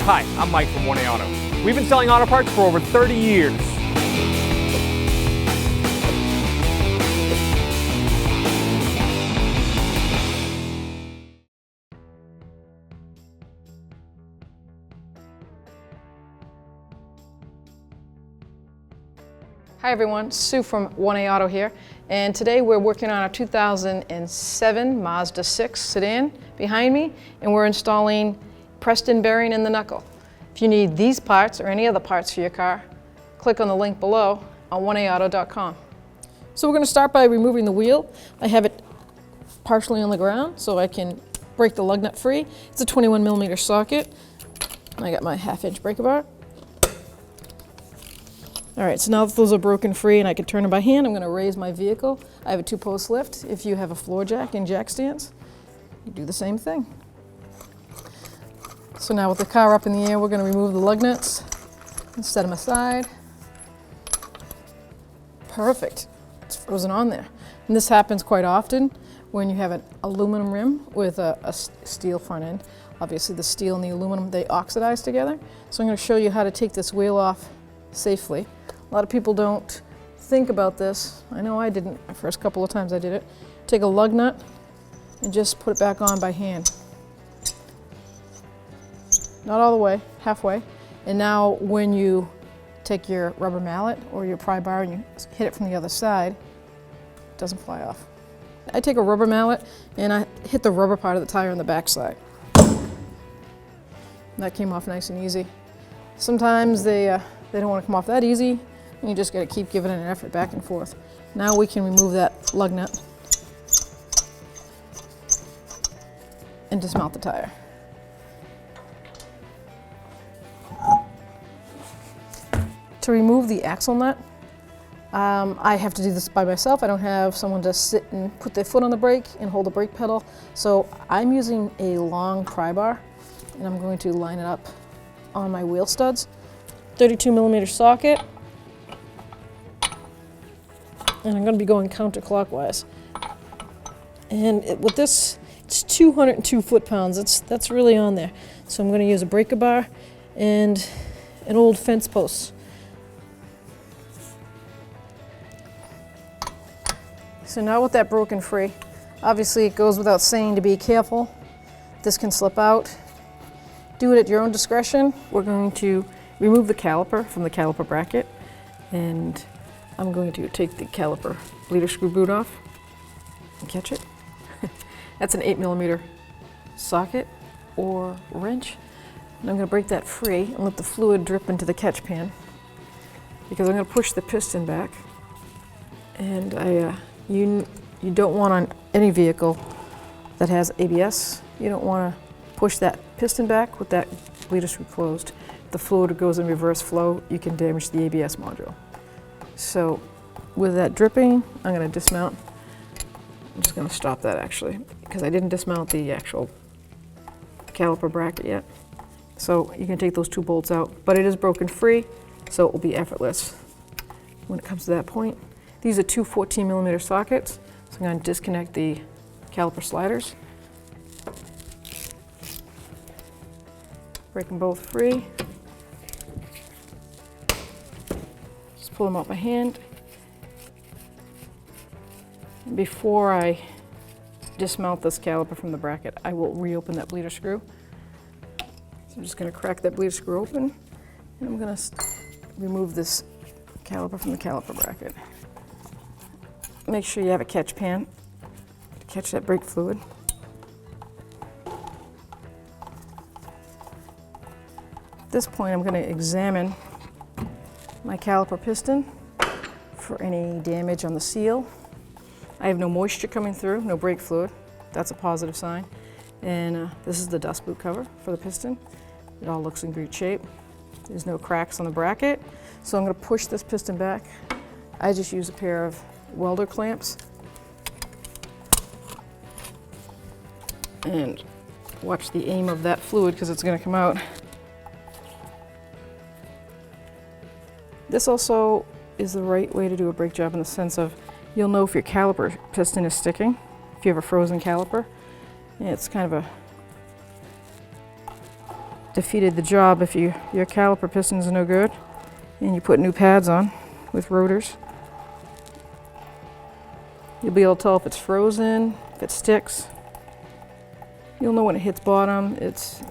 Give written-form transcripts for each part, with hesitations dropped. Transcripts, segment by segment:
Hi, I'm Mike from 1A Auto. We've been selling auto parts for over 30 years. Hi everyone, Sue from 1A Auto here, and today we're working on a 2007 Mazda 6 sedan behind me, and we're installing pressed-in bearing in the knuckle. If you need these parts or any other parts for your car, click on the link below on 1aauto.com. So we're going to start by removing the wheel. I have it partially on the ground so I can break the lug nut free. It's a 21mm socket. I got my 1/2-inch breaker bar. All right, so now that those are broken free and I can turn them by hand, I'm going to raise my vehicle. I have a 2-post lift. If you have a floor jack and jack stands, you do the same thing. So now with the car up in the air, we're going to remove the lug nuts and set them aside. Perfect. It's frozen on there. And this happens quite often when you have an aluminum rim with a steel front end. Obviously the steel and the aluminum, they oxidize together. So I'm going to show you how to take this wheel off safely. A lot of people don't think about this. I know I didn't the first couple of times I did it. Take a lug nut and just put it back on by hand. Not all the way, halfway. And now when you take your rubber mallet or your pry bar and you hit it from the other side, it doesn't fly off. I take a rubber mallet and I hit the rubber part of the tire on the back side. That came off nice and easy. Sometimes they don't want to come off that easy, and you just got to keep giving it an effort back and forth. Now we can remove that lug nut and dismount the tire. To remove the axle nut, I have to do this by myself. I don't have someone to sit and put their foot on the brake and hold the brake pedal. So I'm using a long pry bar, and I'm going to line it up on my wheel studs. 32mm socket, and I'm going to be going counterclockwise. And with this, it's 202 foot-pounds. That's really on there. So I'm going to use a breaker bar and an old fence post. So now with that broken free, obviously it goes without saying to be careful. This can slip out. Do it at your own discretion. We're going to remove the caliper from the caliper bracket, and I'm going to take the caliper bleeder screw boot off and catch it. That's an 8mm socket or wrench, and I'm going to break that free and let the fluid drip into the catch pan, because I'm going to push the piston back. And you don't want on any vehicle that has ABS, you don't want to push that piston back with that bleeder screw closed. If the fluid goes in reverse flow, you can damage the ABS module. So with that dripping, I'm going to dismount. I'm just going to stop that actually, because I didn't dismount the actual caliper bracket yet. So you can take those 2 bolts out, but it is broken free, so it will be effortless when it comes to that point. These are 2 14mm sockets, so I'm going to disconnect the caliper sliders. Break them both free. Just pull them out by hand. Before I dismount this caliper from the bracket, I will reopen that bleeder screw. So I'm just going to crack that bleeder screw open, and I'm going to remove this caliper from the caliper bracket. Make sure you have a catch pan to catch that brake fluid. At this point, I'm going to examine my caliper piston for any damage on the seal. I have no moisture coming through, no brake fluid. That's a positive sign. And this is the dust boot cover for the piston. It all looks in great shape. There's no cracks on the bracket. So I'm going to push this piston back. I just use a pair of welder clamps. And watch the aim of that fluid, because it's going to come out. This also is the right way to do a brake job, in the sense of you'll know if your caliper piston is sticking, if you have a frozen caliper. And it's kind of a defeated the job if your caliper pistons are no good and you put new pads on with rotors. You'll be able to tell if it's frozen, if it sticks. You'll know when it hits bottom, it's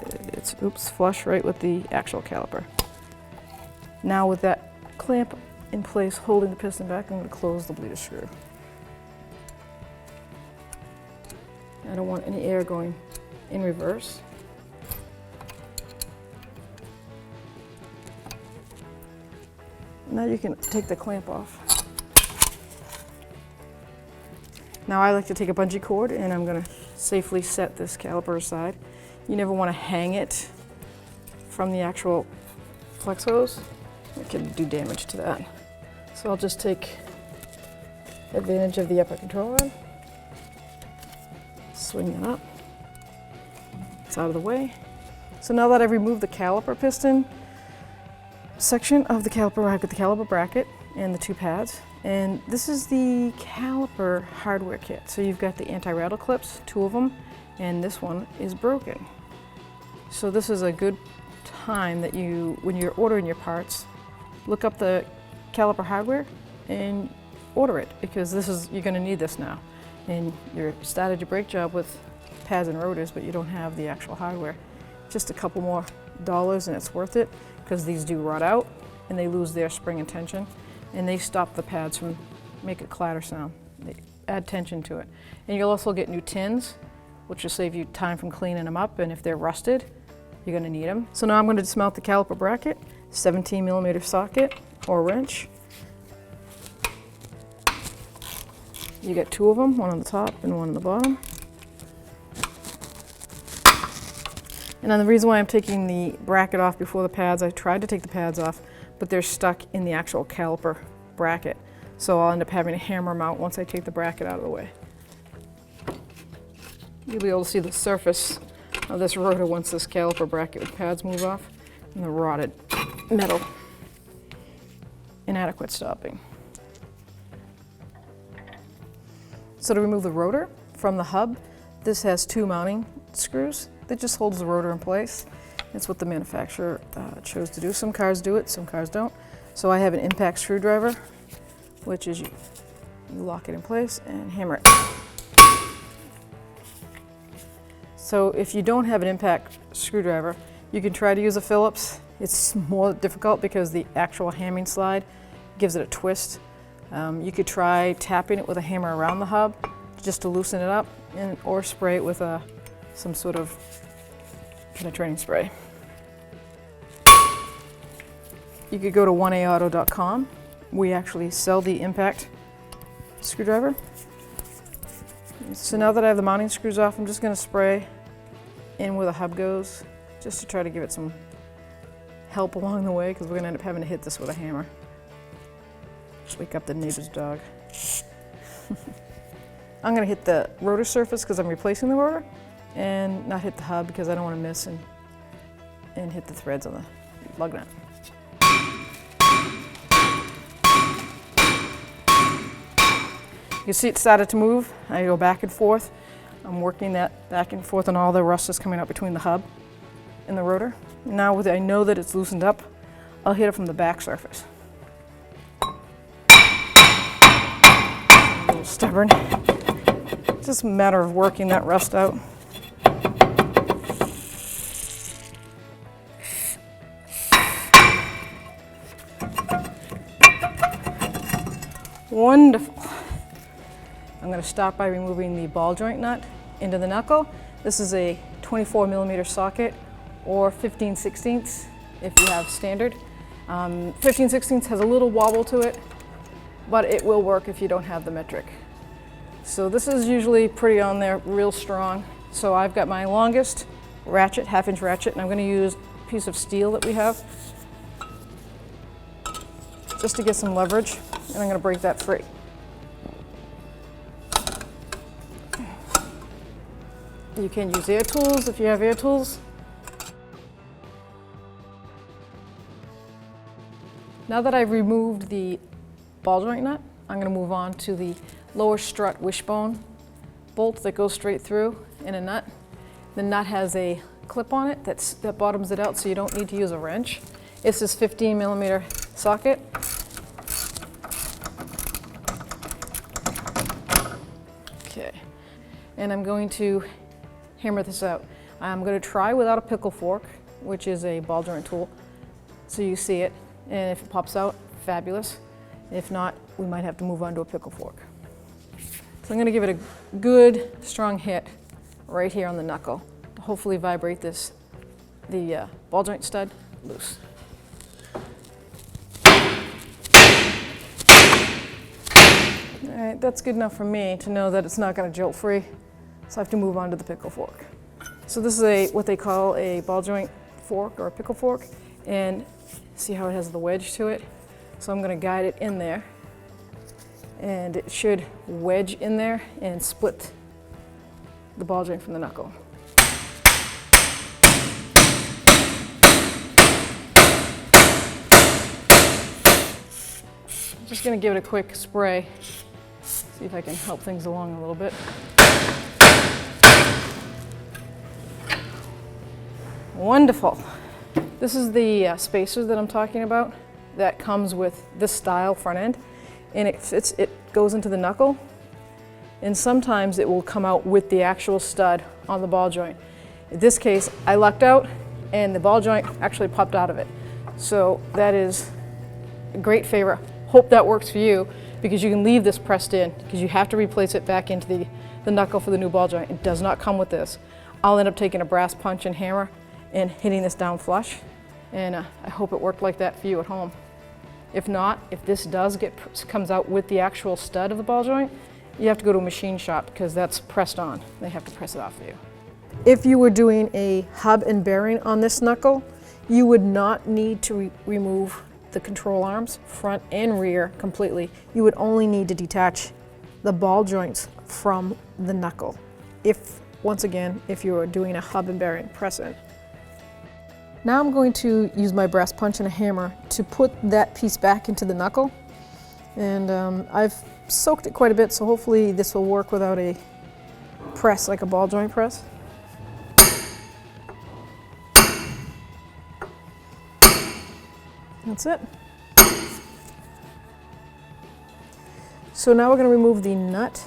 flush right with the actual caliper. Now with that clamp in place holding the piston back, I'm going to close the bleeder screw. I don't want any air going in reverse. Now you can take the clamp off. Now I like to take a bungee cord and I'm going to safely set this caliper aside. You never want to hang it from the actual flex hose. It can do damage to that. So I'll just take advantage of the upper control rod, swing it up, it's out of the way. So now that I've removed the caliper piston section of the caliper, I've got the caliper bracket and the two pads. And this is the caliper hardware kit. So you've got the anti-rattle clips, 2 of them, and this one is broken. So this is a good time that when you're ordering your parts, look up the caliper hardware and order it, because you're going to need this now. And you started your brake job with pads and rotors, but you don't have the actual hardware. Just a couple more dollars and it's worth it, because these do rot out and they lose their spring and tension, and they stop the pads from make a clatter sound. They add tension to it. And you'll also get new tins, which will save you time from cleaning them up, and if they're rusted, you're going to need them. So now I'm going to dismount the caliper bracket, 17mm socket or wrench. You get 2 of them, one on the top and one on the bottom. And then the reason why I'm taking the bracket off before the pads, I tried to take the pads off, but they're stuck in the actual caliper bracket. So I'll end up having to hammer them out once I take the bracket out of the way. You'll be able to see the surface of this rotor once this caliper bracket with pads move off, and the rotted metal. Inadequate stopping. So to remove the rotor from the hub, this has 2 mounting screws that just holds the rotor in place. It's what the manufacturer chose to do. Some cars do it, some cars don't. So I have an impact screwdriver, which is you lock it in place and hammer it. So if you don't have an impact screwdriver, you can try to use a Phillips. It's more difficult because the actual hammering slide gives it a twist. You could try tapping it with a hammer around the hub just to loosen it up, or spray it with some sort of penetrating spray. You could go to 1aauto.com. We actually sell the impact screwdriver. So now that I have the mounting screws off, I'm just going to spray in where the hub goes, just to try to give it some help along the way, because we're going to end up having to hit this with a hammer. Just wake up the neighbor's dog. I'm going to hit the rotor surface because I'm replacing the rotor, and not hit the hub because I don't want to miss and hit the threads on the lug nut. You can see it started to move. I go back and forth. I'm working that back and forth, and all the rust is coming out between the hub and the rotor. Now I know that it's loosened up, I'll hit it from the back surface. A little stubborn. It's just a matter of working that rust out. Wonderful. I'm going to start by removing the ball joint nut into the knuckle. This is a 24mm socket, or 15/16 if you have standard. 15/16 has a little wobble to it, but it will work if you don't have the metric. So this is usually pretty on there, real strong. So I've got my longest ratchet, 1/2-inch ratchet, and I'm going to use a piece of steel that we have just to get some leverage, and I'm going to break that free. You can use air tools if you have air tools. Now that I've removed the ball joint nut, I'm going to move on to the lower strut wishbone bolt that goes straight through in a nut. The nut has a clip on it that bottoms it out, so you don't need to use a wrench. It's this 15mm socket. Okay, and I'm going to hammer this out. I'm going to try without a pickle fork, which is a ball joint tool, so you see it, and if it pops out, fabulous. If not, we might have to move on to a pickle fork. So I'm going to give it a good, strong hit right here on the knuckle to hopefully vibrate the ball joint stud loose. All right, that's good enough for me to know that it's not going to jolt free, so I have to move on to the pickle fork. So this is what they call a ball joint fork or a pickle fork, and see how it has the wedge to it? So I'm going to guide it in there, and it should wedge in there and split the ball joint from the knuckle. I'm just going to give it a quick spray, see if I can help things along a little bit. Wonderful. This is the spacer that I'm talking about that comes with this style front end, and it goes into the knuckle, and sometimes it will come out with the actual stud on the ball joint. In this case, I lucked out and the ball joint actually popped out of it. So that is a great favor. Hope that works for you, because you can leave this pressed in, because you have to replace it back into the knuckle for the new ball joint. It does not come with this. I'll end up taking a brass punch and hammer and hitting this down flush, and I hope it worked like that for you at home. If not, if this comes out with the actual stud of the ball joint, you have to go to a machine shop, because that's pressed on. They have to press it off for you. If you were doing a hub and bearing on this knuckle, you would not need to remove the control arms, front and rear, completely. You would only need to detach the ball joints from the knuckle. Once again, if you are doing a hub and bearing press in. Now I'm going to use my brass punch and a hammer to put that piece back into the knuckle. And I've soaked it quite a bit, so hopefully this will work without a press, like a ball joint press. That's it. So now we're going to remove the nut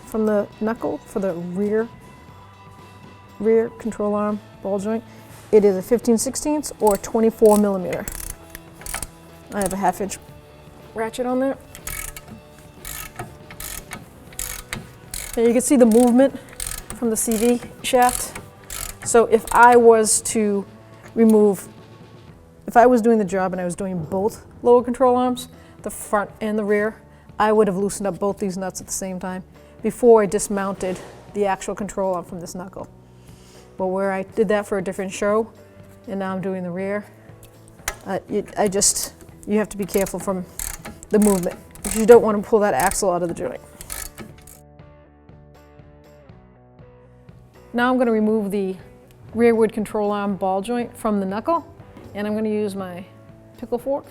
from the knuckle for the rear control arm ball joint. It is a 15/16 or 24mm. I have a 1/2-inch ratchet on there. And you can see the movement from the Cv shaft. So if I was doing the job and I was doing both lower control arms, the front and the rear, I would have loosened up both these nuts at the same time before I dismounted the actual control arm from this knuckle. But where I did that for a different show, and now I'm doing the rear, you have to be careful from the movement, because you don't want to pull that axle out of the joint. Now I'm going to remove the rearward control arm ball joint from the knuckle, and I'm going to use my pickle fork.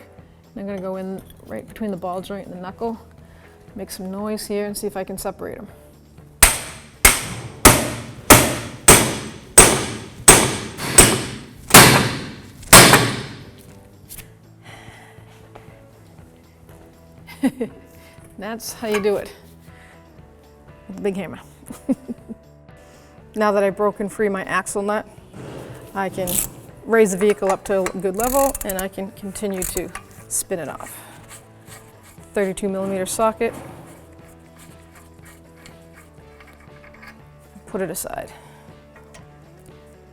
And I'm going to go in right between the ball joint and the knuckle, make some noise here, and see if I can separate them. That's how you do it with a big hammer. Now that I've broken free my axle nut, I can raise the vehicle up to a good level, and I can continue to spin it off. 32mm socket. Put it aside.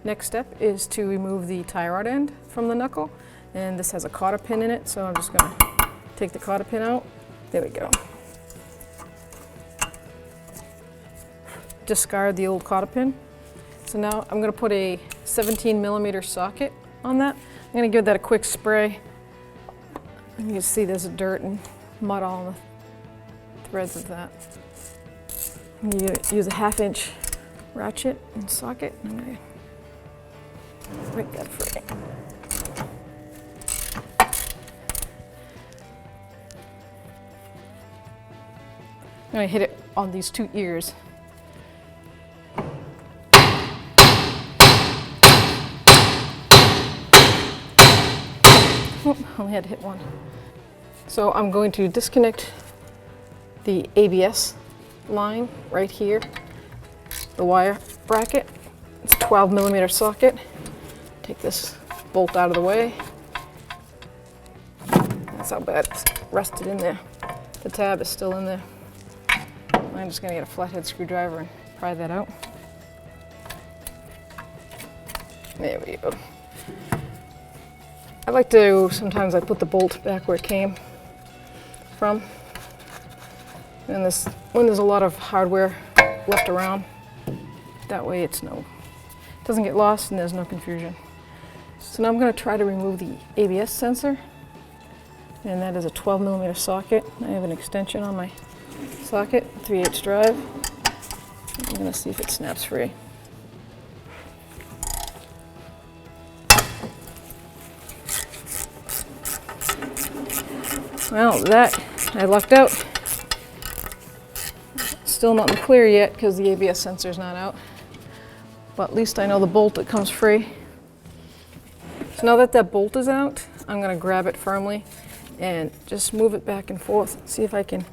Next step is to remove the tie rod end from the knuckle, and this has a cotter pin in it, so I'm just going to take the cotter pin out. There we go. Discard the old cotter pin. So now I'm going to put a 17mm socket on that. I'm going to give that a quick spray. You can see there's dirt and mud all on the threads of that. I'm going to use a 1/2-inch ratchet and socket. I'm going to break that free. I'm going to hit it on these two ears. Only had to hit one. So I'm going to disconnect the ABS line right here, the wire bracket. It's a 12mm socket. Take this bolt out of the way. That's how bad it's rusted in there. The tab is still in there. I'm just going to get a flathead screwdriver and pry that out. There we go. I like to, sometimes I put the bolt back where it came from. And when there's a lot of hardware left around, that way it doesn't get lost and there's no confusion. So now I'm going to try to remove the ABS sensor. And that is a 12mm socket. I have an extension on my socket, 3/8 drive. I'm going to see if it snaps free. Well, I lucked out. Still not in the clear yet because the ABS sensor's not out. But at least I know the bolt that comes free. So now that that bolt is out, I'm going to grab it firmly and just move it back and forth. See if I can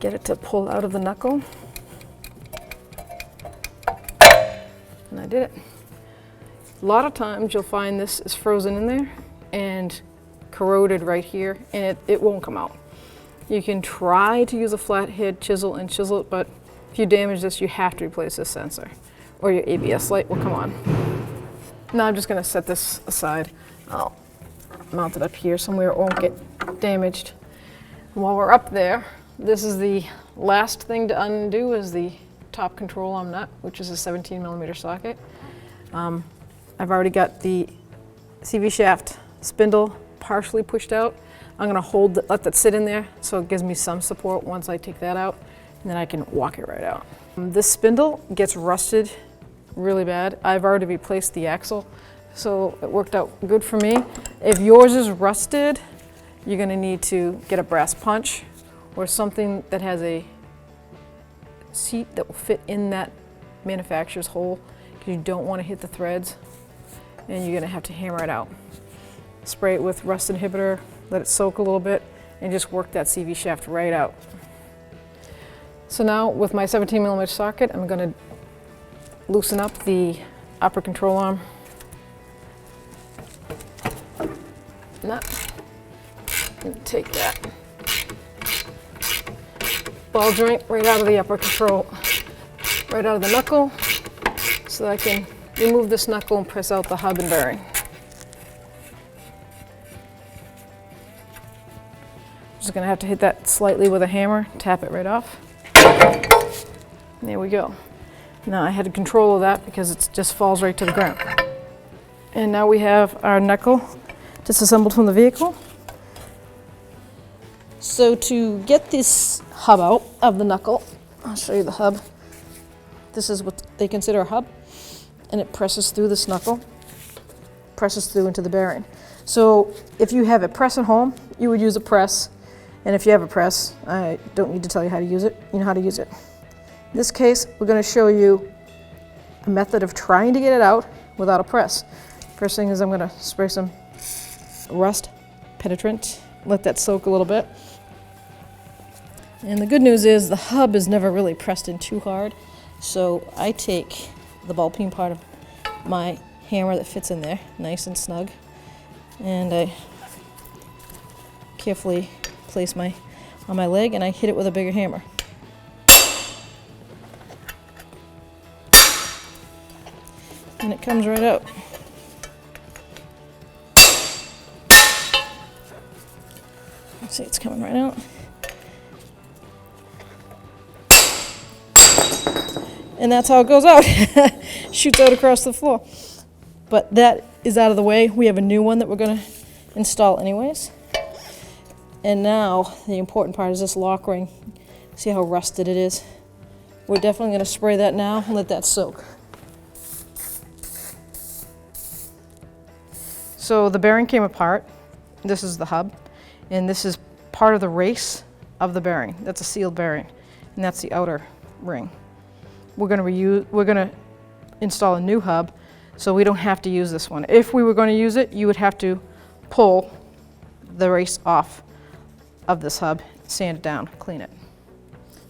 get it to pull out of the knuckle. And I did it. A lot of times you'll find this is frozen in there and corroded right here, and it won't come out. You can try to use a flathead chisel and chisel it, but if you damage this, you have to replace this sensor or your ABS light will come on. Now I'm just going to set this aside. I'll mount it up here somewhere it won't get damaged. While we're up there, this is the last thing to undo is the top control arm nut, which is a 17mm socket. I've already got the Cv shaft spindle partially pushed out. I'm going to let that sit in there so it gives me some support once I take that out, and then I can walk it right out. This spindle gets rusted really bad. I've already replaced the axle, so it worked out good for me. If yours is rusted, you're going to need to get a brass punch or something that has a seat that will fit in that manufacturer's hole, because you don't want to hit the threads, and you're going to have to hammer it out. Spray it with rust inhibitor, let it soak a little bit, and just work that Cv shaft right out. So now with my 17mm socket, I'm going to loosen up the upper control arm nut. And take that ball joint right out of the upper control, right out of the knuckle, so that I can remove this knuckle and press out the hub and bearing. Just going to have to hit that slightly with a hammer, tap it right off. There we go. Now I had control of that because it just falls right to the ground. And now we have our knuckle disassembled from the vehicle. So to get this hub out of the knuckle, I'll show you the hub. This is what they consider a hub, and it presses through this knuckle, presses through into the bearing. So if you have a press at home, you would use a press. And if you have a press, I don't need to tell you how to use it. You know how to use it. In this case, we're going to show you a method of trying to get it out without a press. First thing is I'm going to spray some rust penetrant, let that soak a little bit. And the good news is the hub is never really pressed in too hard. So I take the ball peen part of my hammer that fits in there, nice and snug, and I carefully place on my leg, and I hit it with a bigger hammer. And it comes right out. Let's see, it's coming right out. And that's how it goes out. Shoots out across the floor. But that is out of the way. We have a new one that we're going to install anyways. And now the important part is this lock ring. See how rusted it is? We're definitely going to spray that now and let that soak. So the bearing came apart. This is the hub, and this is part of the race of the bearing. That's a sealed bearing, and that's the outer ring. We're going to install a new hub, so we don't have to use this one. If we were going to use it, you would have to pull the race off of this hub, sand it down, clean it.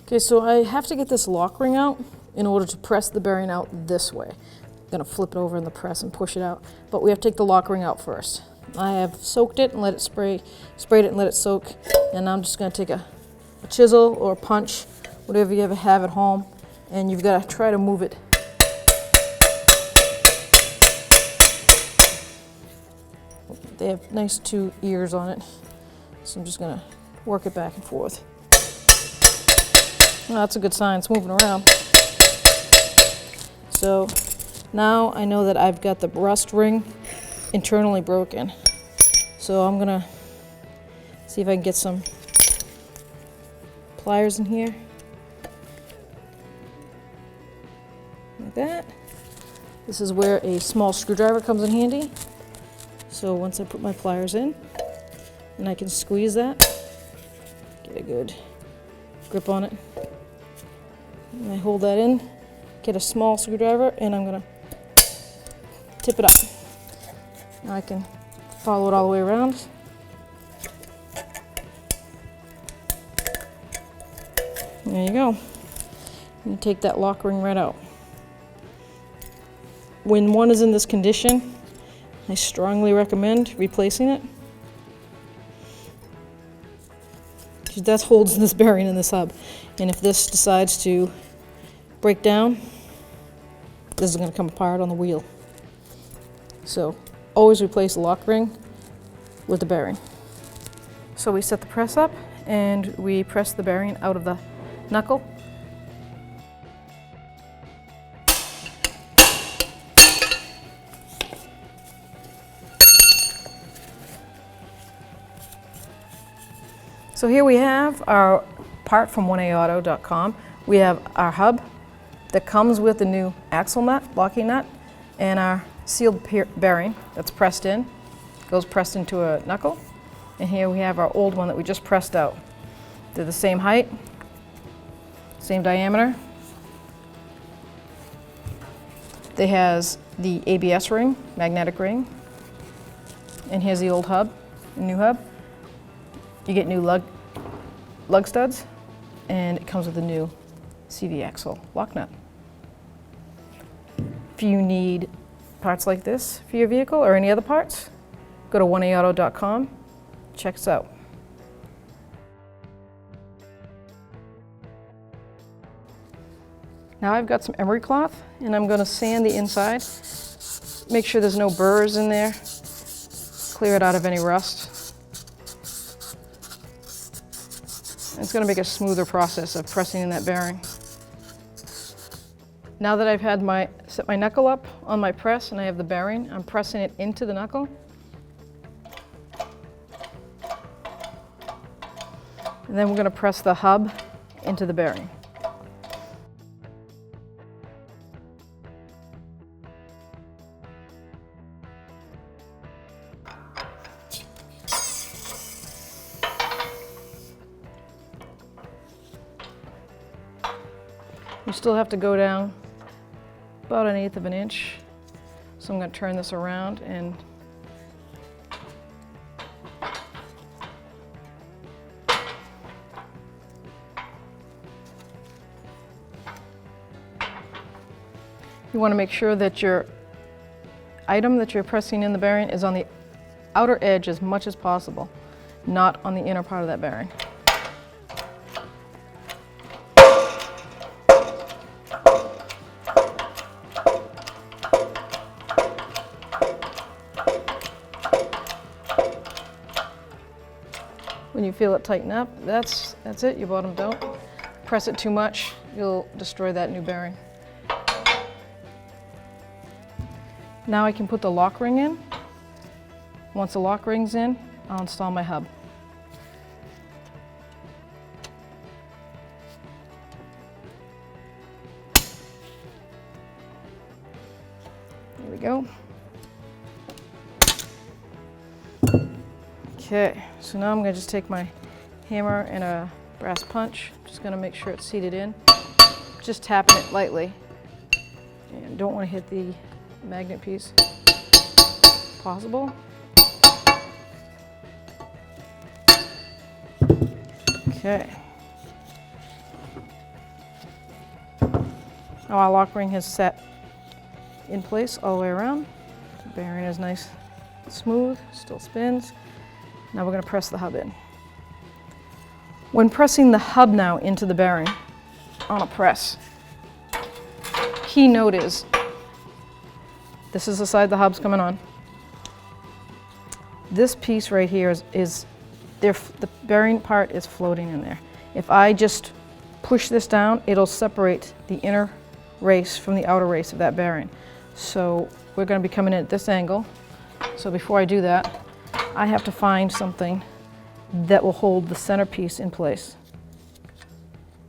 Okay, so I have to get this lock ring out in order to press the bearing out this way. I'm gonna flip it over in the press and push it out, but we have to take the lock ring out first. I have soaked it and let it sprayed it and let it soak, and I'm just gonna take a chisel or a punch, whatever you ever have at home, and you've gotta try to move it. They have nice 2 ears on it, so I'm just gonna work it back and forth. Oh, that's a good sign, it's moving around. So now I know that I've got the rust ring internally broken. So I'm gonna see if I can get some pliers in here. Like that. This is where a small screwdriver comes in handy. So once I put my pliers in, and I can squeeze that, get a good grip on it. And I hold that in, get a small screwdriver, and I'm gonna tip it up. Now I can follow it all the way around. There you go. You take that lock ring right out. When one is in this condition, I strongly recommend replacing it. Because that holds this bearing in this hub. And if this decides to break down, this is going to come apart on the wheel. So always replace the lock ring with the bearing. So we set the press up and we press the bearing out of the knuckle. So here we have our part from 1aauto.com. We have our hub that comes with the new axle nut, locking nut, and our sealed bearing that's pressed in, goes pressed into a knuckle. And here we have our old one that we just pressed out. They're the same height, same diameter. They has the ABS ring, magnetic ring. And here's the old hub, the new hub. You get new lug studs, and it comes with a new CV axle lock nut. If you need parts like this for your vehicle or any other parts, go to 1aauto.com, check us out. Now I've got some emery cloth, and I'm going to sand the inside, make sure there's no burrs in there, clear it out of any rust. It's going to make a smoother process of pressing in that bearing. Now that I've had set my knuckle up on my press and I have the bearing, I'm pressing it into the knuckle. And then we're going to press the hub into the bearing. You still have to go down about 1/8 of an inch. So I'm going to turn this around and you want to make sure that your item that you're pressing in the bearing is on the outer edge as much as possible, not on the inner part of that bearing. When you feel it tighten up, that's it, you bottomed out. Press it too much, you'll destroy that new bearing. Now I can put the lock ring in. Once the lock ring's in, I'll install my hub. There we go. Okay, so now I'm going to just take my hammer and a brass punch. Just going to make sure it's seated in. Just tapping it lightly. And don't want to hit the magnet piece. Possible. Okay. Now our lock ring has set in place all the way around. The bearing is nice, smooth, still spins. Now we're going to press the hub in. When pressing the hub now into the bearing on a press, key note is, this is the side the hub's coming on. This piece right here is the bearing part is floating in there. If I just push this down, it'll separate the inner race from the outer race of that bearing. So we're going to be coming in at this angle. So before I do that, I have to find something that will hold the centerpiece in place.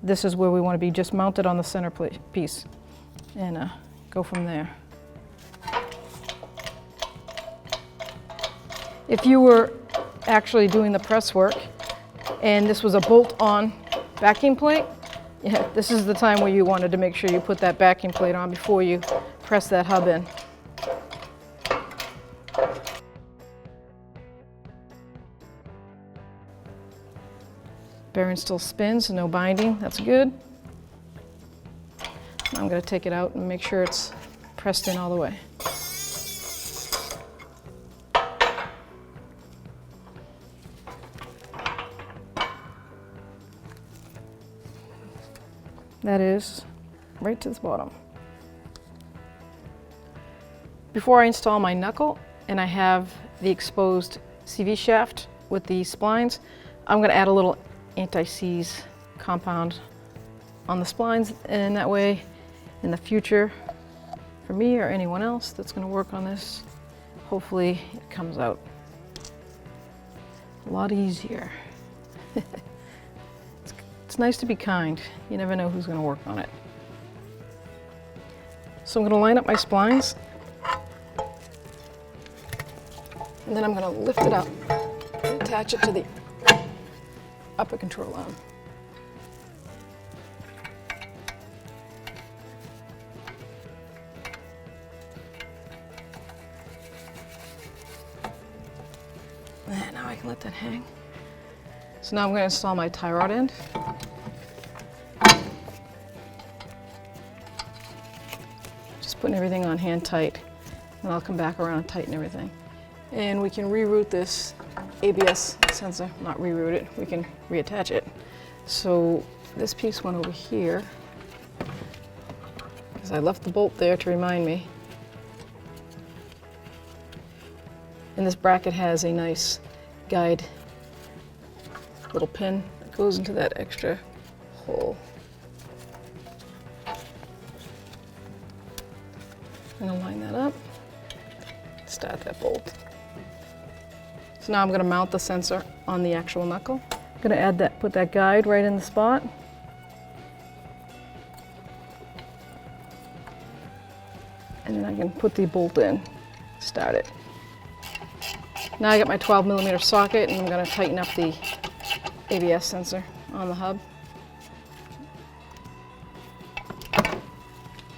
This is where we want to be, just mounted on the center piece, and go from there. If you were actually doing the press work and this was a bolt-on backing plate, yeah, this is the time where you wanted to make sure you put that backing plate on before you press that hub in. Bearing still spins, so no binding, that's good. I'm going to take it out and make sure it's pressed in all the way. That is right to the bottom. Before I install my knuckle and I have the exposed Cv shaft with the splines, I'm going to add a little anti-seize compound on the splines, and that way in the future, for me or anyone else that's going to work on this, hopefully it comes out a lot easier. It's nice to be kind. You never know who's going to work on it. So I'm going to line up my splines, and then I'm going to lift it up and attach it to the upper control arm. And now I can let that hang. So now I'm going to install my tie rod end. Just putting everything on hand tight, and I'll come back around and tighten everything. And we can reroute this ABS sensor, not reroute it, we can reattach it. So this piece went over here, because I left the bolt there to remind me. And this bracket has a nice guide little pin that goes into that extra hole. I'm going to line that up, start that bolt. So now I'm going to mount the sensor on the actual knuckle. I'm going to add that, put that guide right in the spot. And then I can put the bolt in, start it. Now I got my 12mm socket, and I'm going to tighten up the ABS sensor on the hub.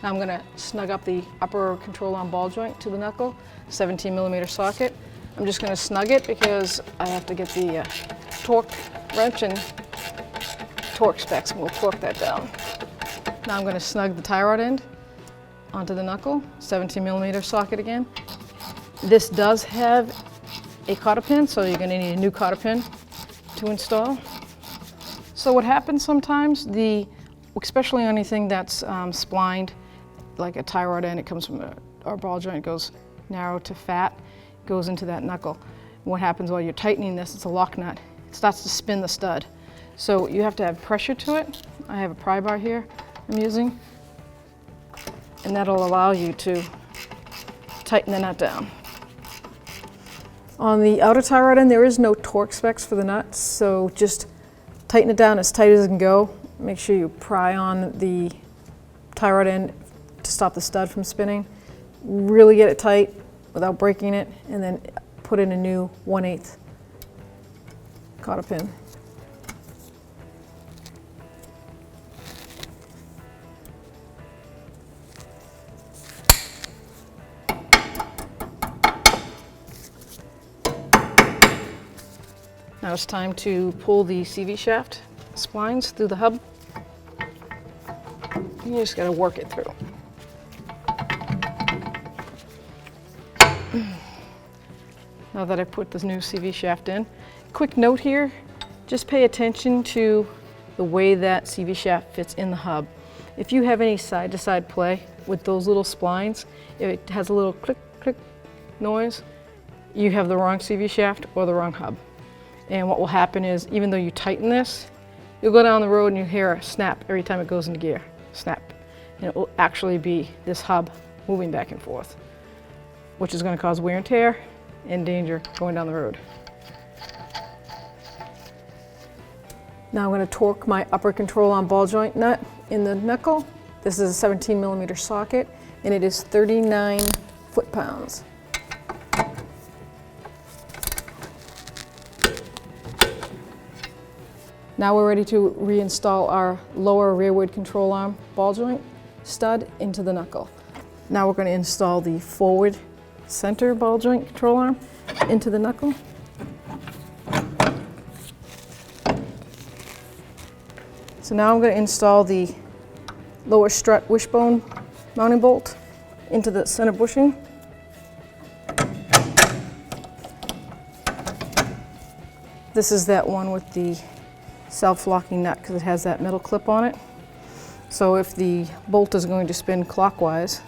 Now I'm going to snug up the upper control arm ball joint to the knuckle, 17mm socket. I'm just going to snug it because I have to get the torque wrench and torque specs, and we'll torque that down. Now I'm going to snug the tie rod end onto the knuckle, 17mm socket again. This does have a cotter pin, so you're going to need a new cotter pin to install. So what happens sometimes, especially on anything that's splined, like a tie rod end, it comes from our ball joint, goes narrow to fat, goes into that knuckle. And what happens while you're tightening this, it's a lock nut, it starts to spin the stud. So you have to have pressure to it. I have a pry bar here I'm using, and that'll allow you to tighten the nut down. On the outer tie rod end, there is no torque specs for the nuts, so just tighten it down as tight as it can go. Make sure you pry on the tie rod end to stop the stud from spinning. Really get it tight without breaking it, and then put in a new 1/8 cotter pin. Now it's time to pull the Cv shaft splines through the hub. You just gotta work it through. Now that I put this new CV shaft in. Quick note here, just pay attention to the way that CV shaft fits in the hub. If you have any side-to-side play with those little splines, if it has a little click, click noise, you have the wrong CV shaft or the wrong hub. And what will happen is, even though you tighten this, you'll go down the road and you hear a snap every time it goes into gear. Snap. And it will actually be this hub moving back and forth, which is going to cause wear and tear and danger going down the road. Now I'm going to torque my upper control arm ball joint nut in the knuckle. This is a 17mm socket and it is 39 foot-pounds. Now we're ready to reinstall our lower rearward control arm ball joint stud into the knuckle. Now we're going to install the forward center ball joint control arm into the knuckle. So now I'm going to install the lower strut wishbone mounting bolt into the center bushing. This is that one with the self-locking nut because it has that metal clip on it. So if the bolt is going to spin clockwise,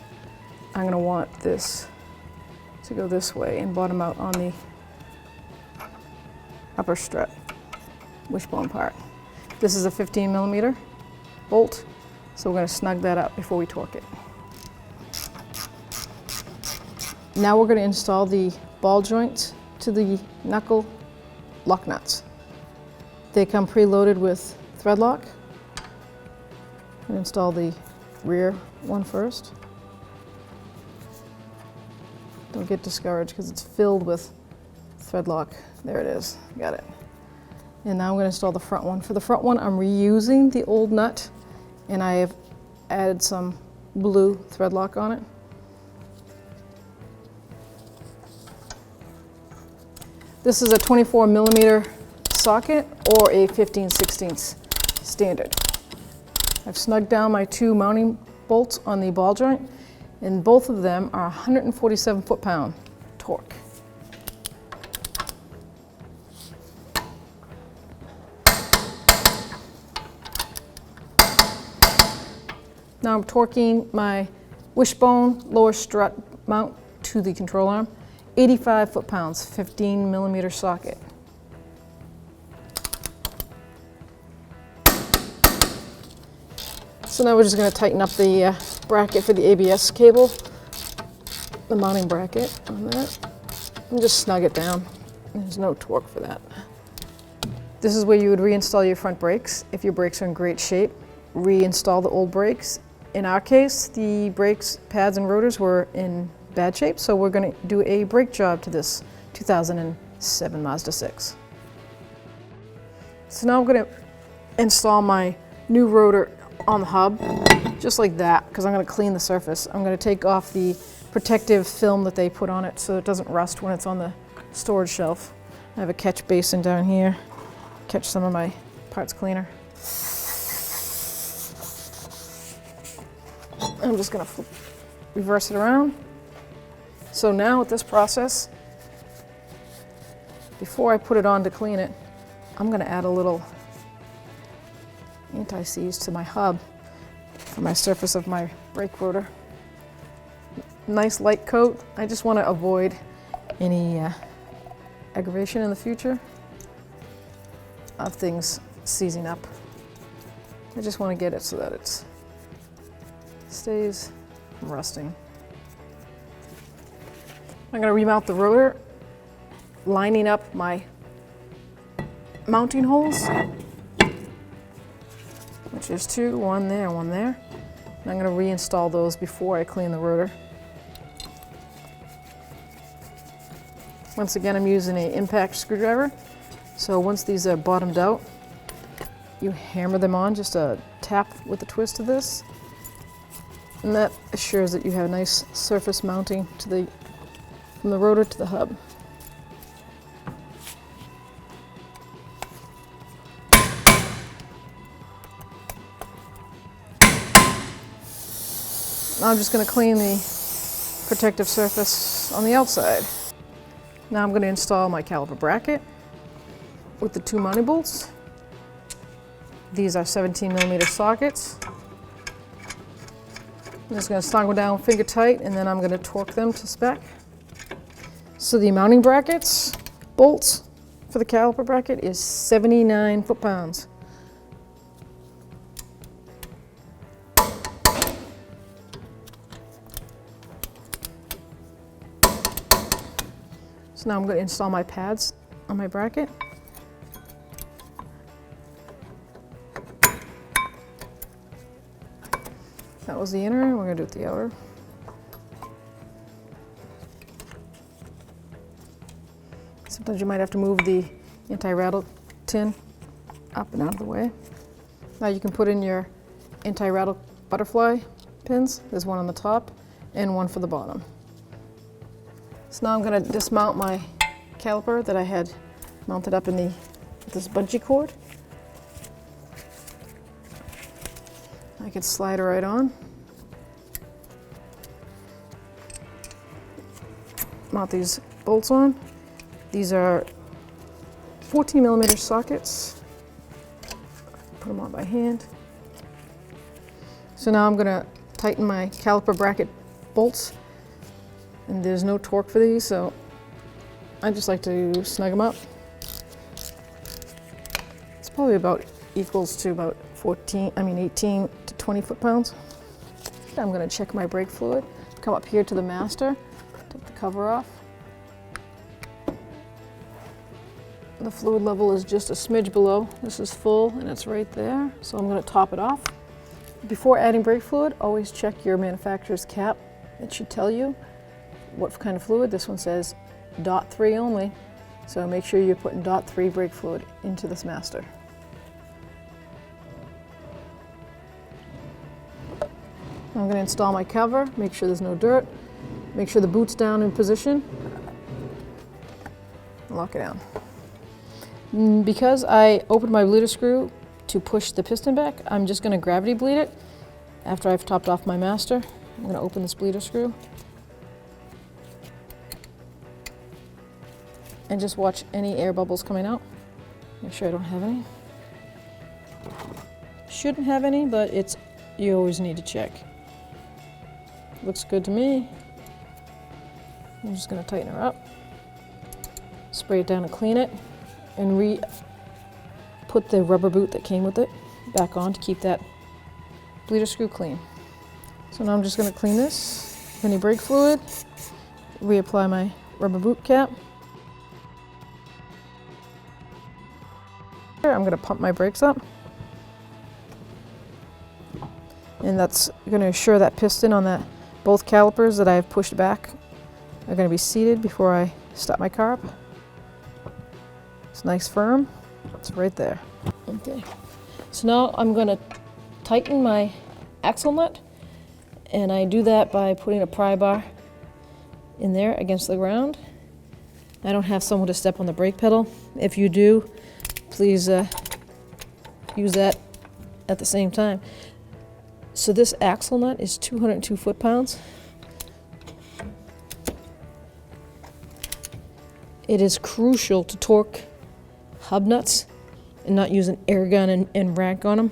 I'm going to want this to go this way and bottom out on the upper strut wishbone part. This is a 15mm bolt, so we're going to snug that up before we torque it. Now we're going to install the ball joints to the knuckle lug nuts. They come preloaded with thread lock. I'm going to install the rear one first. Don't get discouraged because it's filled with thread lock. There it is, got it. And now I'm going to install the front one. For the front one, I'm reusing the old nut and I have added some blue thread lock on it. This is a 24mm socket or a 15/16 standard. I've snugged down my two mounting bolts on the ball joint and both of them are 147 foot-pound torque. Now I'm torquing my wishbone lower strut mount to the control arm. 85 foot-pounds, 15mm socket. So now we're just going to tighten up the bracket for the ABS cable, the mounting bracket on that, and just snug it down. There's no torque for that. This is where you would reinstall your front brakes. If your brakes are in great shape, reinstall the old brakes. In our case, the brakes, pads, and rotors were in bad shape, so we're going to do a brake job to this 2007 Mazda 6. So now I'm going to install my new rotor on the hub, just like that, because I'm going to clean the surface. I'm going to take off the protective film that they put on it so it doesn't rust when it's on the storage shelf. I have a catch basin down here, catch some of my parts cleaner. I'm just going to reverse it around. So now with this process, before I put it on to clean it, I'm going to add a little anti-seize to my hub for my surface of my brake rotor. Nice light coat. I just want to avoid any aggravation in the future of things seizing up. I just want to get it so that it stays from rusting. I'm going to remount the rotor, lining up my mounting holes, which is two, one there, one there. And I'm going to reinstall those before I clean the rotor. Once again, I'm using an impact screwdriver. So once these are bottomed out, you hammer them on, just a tap with the twist of this. And that assures that you have a nice surface mounting to from the rotor to the hub. Now I'm just going to clean the protective surface on the outside. Now I'm going to install my caliper bracket with the 2 mounting bolts. These are 17mm sockets. I'm just going to snug them down finger tight, and then I'm going to torque them to spec. So the mounting brackets, bolts for the caliper bracket is 79 foot-pounds. So now I'm going to install my pads on my bracket. That was the inner, we're going to do it the outer. Sometimes you might have to move the anti-rattle tin up and out of the way. Now you can put in your anti-rattle butterfly pins. There's one on the top and one for the bottom. So now I'm going to dismount my caliper that I had mounted up in this bungee cord. I can slide it right on. Mount these bolts on. These are 14mm sockets. Put them on by hand. So now I'm going to tighten my caliper bracket bolts. And there's no torque for these, so I just like to snug them up. It's probably about equals to about 18 to 20 foot-pounds. I'm going to check my brake fluid. Come up here to the master, take the cover off. The fluid level is just a smidge below. This is full and it's right there, so I'm going to top it off. Before adding brake fluid, always check your manufacturer's cap. It should tell you what kind of fluid. This one says .3 only, so make sure you're putting .3 brake fluid into this master. I'm going to install my cover, make sure there's no dirt, make sure the boot's down in position, and lock it down. Because I opened my bleeder screw to push the piston back, I'm just going to gravity bleed it after I've topped off my master. I'm going to open this bleeder screw and just watch any air bubbles coming out. Make sure I don't have any. Shouldn't have any, but you always need to check. Looks good to me. I'm just going to tighten her up, spray it down and clean it, and put the rubber boot that came with it back on to keep that bleeder screw clean. So now I'm just going to clean this, any brake fluid, reapply my rubber boot cap. I'm going to pump my brakes up, and that's going to assure that piston on both calipers that I've pushed back are going to be seated before I start my car up. It's nice firm. It's right there. Okay. So now I'm going to tighten my axle nut, and I do that by putting a pry bar in there against the ground. I don't have someone to step on the brake pedal. If you do, please use that at the same time. So this axle nut is 202 foot-pounds. It is crucial to torque hub nuts and not use an air gun and rack on them.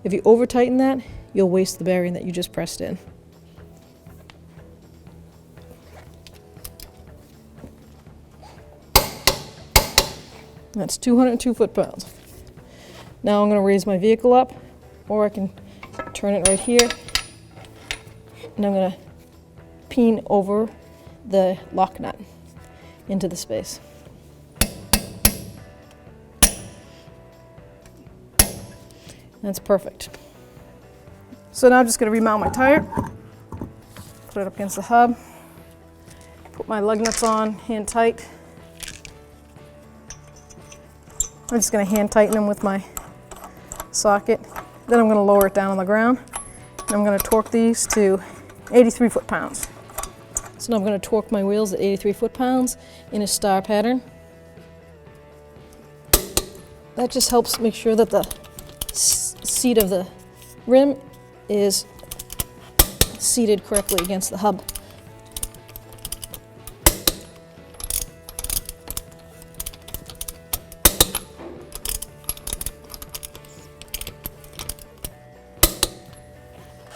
If you over tighten that, you'll waste the bearing that you just pressed in. That's 202 foot-pounds. Now I'm going to raise my vehicle up, or I can turn it right here, and I'm going to pin over the lock nut into the space. That's perfect. So now I'm just going to remount my tire, put it up against the hub, put my lug nuts on, hand tight. I'm just going to hand tighten them with my socket. Then I'm going to lower it down on the ground. And I'm going to torque these to 83 foot-pounds. So now I'm going to torque my wheels at 83 foot-pounds in a star pattern. That just helps make sure that the seat of the rim is seated correctly against the hub.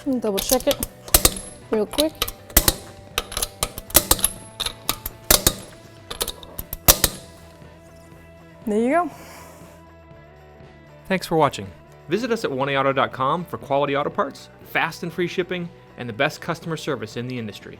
And double check it real quick. There you go. Thanks for watching. Visit us at oneauto.com for quality auto parts, fast and free shipping, and the best customer service in the industry.